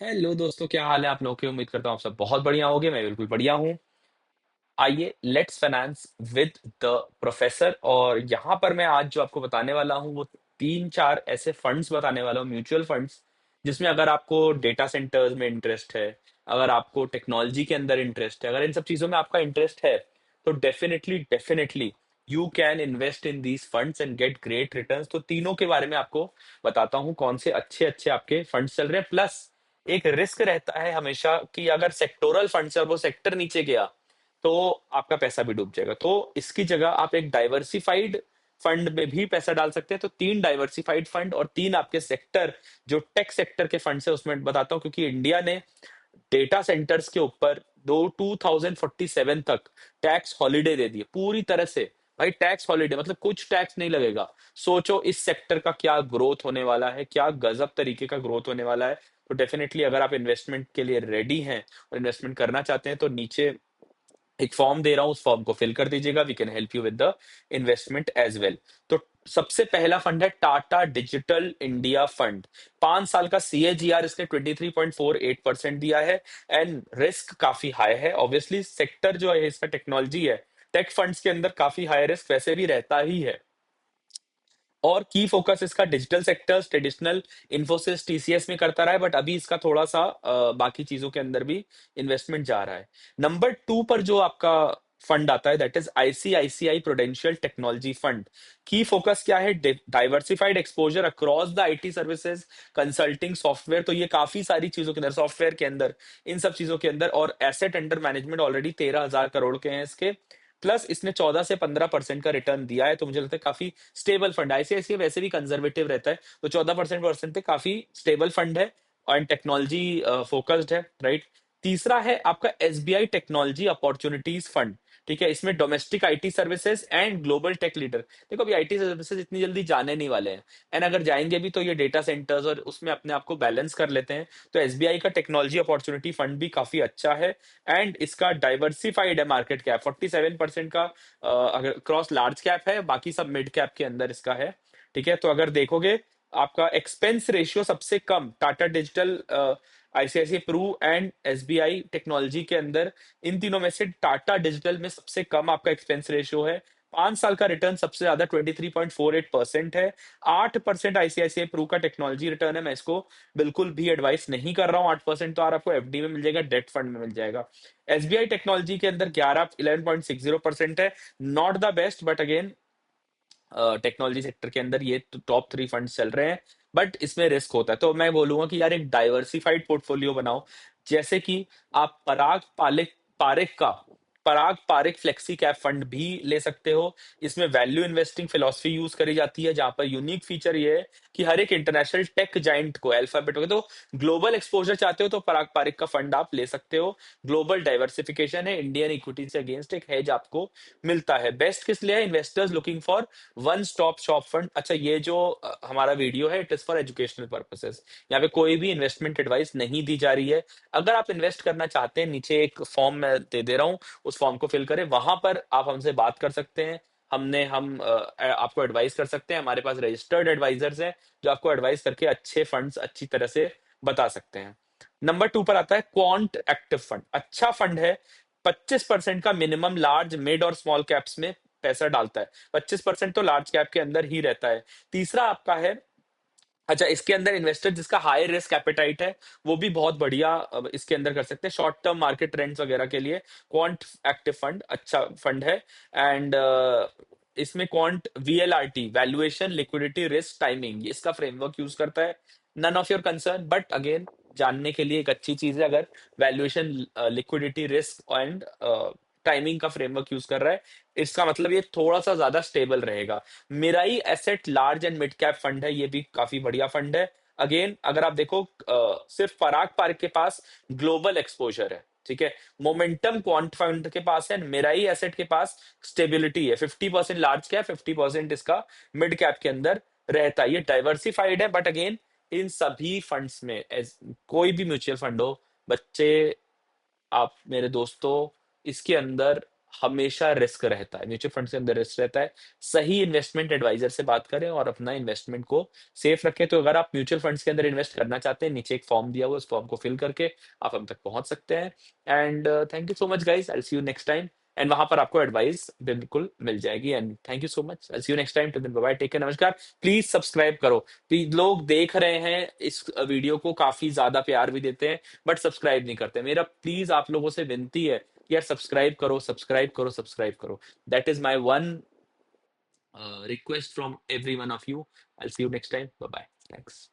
Hello दोस्तों, क्या हाल है आप लोगों के। उम्मीद करता हूँ आप सब बहुत बढ़िया होगे। मैं बिल्कुल बढ़िया हूँ। आइए let's finance with the professor. और यहाँ पर मैं आज जो आपको बताने वाला हूँ वो तीन चार ऐसे फंड्स बताने वाला हूँ, म्यूचुअल फंड्स, जिसमें अगर आपको डेटा सेंटर्स में इंटरेस्ट है, अगर आपको टेक्नोलॉजी के अंदर इंटरेस्ट है, अगर इन सब चीजों में आपका इंटरेस्ट है, तो definitely definitely you can invest in these funds and get great returns. तो तीनों के बारे में आपको बताता हूँ कौन से अच्छे अच्छे आपके फंड्स चल रहे हैं। प्लस एक रिस्क रहता है हमेशा कि अगर सेक्टोरल फंड से और वो सेक्टर नीचे गया तो आपका पैसा भी डूब जाएगा। तो इसकी जगह आप एक डाइवर्सिफाइड फंड में भी पैसा डाल सकते हैं। तो तीन डाइवर्सिफाइड फंड और तीन आपके सेक्टर जो टेक सेक्टर के फंड है उसमें बताता हूँ, क्योंकि इंडिया ने डेटा सेंटर्स के ऊपर दो 2047 तक टैक्स हॉलिडे दे दिए पूरी तरह से। भाई टैक्स हॉलिडे मतलब कुछ टैक्स नहीं लगेगा। सोचो इस सेक्टर का क्या ग्रोथ होने वाला है, क्या गजब तरीके का ग्रोथ होने वाला है। तो डेफिनेटली अगर आप इन्वेस्टमेंट के लिए रेडी हैं और इन्वेस्टमेंट करना चाहते हैं तो नीचे एक फॉर्म दे रहा हूं, उस फॉर्म को फिल कर दीजिएगा। We can help you with the investment as well. तो सबसे पहला फंड है टाटा डिजिटल इंडिया फंड। 5 साल का CAGR इसने 23.48% दिया है। एंड रिस्क काफी हाई है। ऑब्वियसली सेक्टर जो है इसका टेक्नोलॉजी है। टेक फंड्स के अंदर काफी हाई रिस्क वैसे भी रहता ही है। और की फोकस इसका digital sectors, traditional Infosys TCS में करता रहा है, बट अभी इसका थोड़ा सा बाकी चीजों के अंदर भी इन्वेस्टमेंट जा रहा है। नंबर 2 पर जो आपका फंड आता है that is ICICI prudential technology fund. की फोकस क्या है? Diversified exposure across the IT services, consulting, software. तो ये काफी सारी चीजों के अंदर, सॉफ्टवेयर के अंदर, इन सब चीजों के अंदर। और asset under management already 13,000 crore के हैं इसके। प्लस इसने 14 से 15% का रिटर्न दिया है। तो मुझे लगता है काफी स्टेबल फंड। ICICI वैसे भी कंजर्वेटिव रहता है, तो 14% पे काफी स्टेबल फंड है और टेक्नोलॉजी फोकस्ड है, राइट। तीसरा है आपका SBI टेक्नोलॉजी अपॉर्चुनिटीज फंड। ठीक है, इसमें domestic IT services and global tech leader. देखो अभी IT सर्विसेज इतनी जल्दी जाने नहीं वाले हैं, एंड अगर जाएंगे भी तो ये डेटा सेंटर्स और उसमें अपने आप को बैलेंस कर लेते हैं। तो SBI का टेक्नोलॉजी अपॉर्चुनिटी फंड भी काफी अच्छा है। एंड इसका डाइवर्सिफाइड है मार्केट कैप 47% का। अगर क्रॉस लार्ज कैप है, बाकी सब मिड कैप के अंदर इसका है। ठीक है, तो अगर देखोगे आपका एक्सपेंस रेशियो सबसे कम Tata digital, ICICI Pru and SBI technology के अंदर, इन तीनों में से टाटा डिजिटल में सबसे कम आपका एक्सपेंस रेशियो है। 5 साल का रिटर्न सबसे ज्यादा 23.48% है। 8% ICICI प्रू का टेक्नोलॉजी रिटर्न है। मैं इसको बिल्कुल भी एडवाइस नहीं कर रहा हूँ। 8% तो आपको FD में मिल जाएगा, डेट फंड में मिल जाएगा। SBI टेक्नोलॉजी के अंदर 11.60% है। Not the best, but again technology sector के अंदर ये टॉप 3 फंड्स चल रहे हैं। बट इसमें रिस्क होता है, तो मैं बोलूंगा कि यार एक डाइवर्सिफाइड पोर्टफोलियो बनाओ। जैसे कि आप पराग पारिक फ्लेक्सी कैप फंड भी ले सकते हो। इसमें वैल्यू इन्वेस्टिंग फिलॉसफी यूज करी जाती है, जहां पर यूनिक फीचर ये है कि हर एक इंटरनेशनल टेक जाइंट को, अल्फाबेट हो गया, तो ग्लोबल एक्सपोजर चाहते हो तो पराग पारिक का फंड आप ले सकते हो। ग्लोबल डाइवर्सिफिकेशन है, इंडियन इक्विटी से अगेंस्ट एक हेज आपको मिलता है। बेस्ट किस लिए है? Investors looking for one stop shop fund. अच्छा, ये जो हमारा वीडियो है it is for educational purposes. यहाँ पे कोई भी इन्वेस्टमेंट एडवाइस नहीं दी जा रही है। अगर आप इन्वेस्ट करना चाहते हैं, नीचे एक फॉर्म मैं दे दे रहा हूँ, उस फॉर्म को फिल करें, वहां पर आप हमसे बात कर सकते हैं। आपको एडवाइस कर सकते हैं। हमारे पास रजिस्टर्ड एडवाइजर्स हैं जो आपको एडवाइस करके अच्छे फंड्स अच्छी तरह से बता सकते हैं। नंबर 2 पर आता है क्वांट एक्टिव फंड। अच्छा फंड है। 25% का मिनिमम लार्ज, मिड और स्मॉल कैप्स में पैसा डालता है। 25% तो लार्ज कैप के अंदर ही रहता है। तीसरा आपका है, अच्छा इसके अंदर इन्वेस्टर जिसका हाई रिस्क एपेटाइट है वो भी बहुत बढ़िया इसके अंदर कर सकते हैं शॉर्ट टर्म मार्केट ट्रेंड्स वगैरह के लिए। क्वांट एक्टिव फंड अच्छा फंड है। एंड इसमें Quant VLRT, valuation, liquidity, risk, timing, इसका फ्रेमवर्क यूज करता है। None of your concern, but again जानने के लिए एक अच्छी चीज है। अगर valuation, liquidity, risk and timing का फ्रेमवर्क यूज कर रहा है, इसका मतलब ये थोड़ा सा ज्यादा स्टेबल रहेगा। Mirae Asset large and mid cap fund है, ये भी काफी बढ़िया फंड है। अगेन अगर आप देखो, सिर्फ पराग पार्क के पास ग्लोबल एक्सपोजर है, ठीक है। मोमेंटम क्वांट फंड के पास है, मिराई एसेट के पास स्टेबिलिटी है। 50% लार्ज कैप, 50% इसका मिड कैप के अंदर रहता है। ये डाइवर्सिफाइड है, बट अगेन इन सभी फंड्स में कोई भी म्यूचुअल फंड हो, बच्चे, आप मेरे दोस्तों, इसके अंदर हमेशा रिस्क रहता है, म्यूचुअल फंड के अंदर रिस्क रहता है। सही इन्वेस्टमेंट एडवाइजर से बात करें और अपना इन्वेस्टमेंट को सेफ रखें। तो अगर आप म्यूचुअल फंड्स के अंदर इन्वेस्ट करना चाहते हैं, नीचे एक फॉर्म दिया हुआ है, उस फॉर्म को फिल करके आप हम तक पहुंच सकते हैं। And thank you so much guys, I see you next time. And वहां पर आपको एडवाइस बिल्कुल मिल जाएगी। And thank you so much, I see you next time. Till then bye bye, take care, नमस्कार। प्लीज सब्सक्राइब करो। लोग देख रहे हैं इस वीडियो को, काफी ज्यादा प्यार भी देते हैं, बट सब्सक्राइब नहीं करते। मेरा प्लीज आप लोगों से विनती है कि यार सब्सक्राइब करो, सब्सक्राइब करो, सब्सक्राइब करो। That is my one request from every one of you. I'll see you next time. Bye bye. Thanks.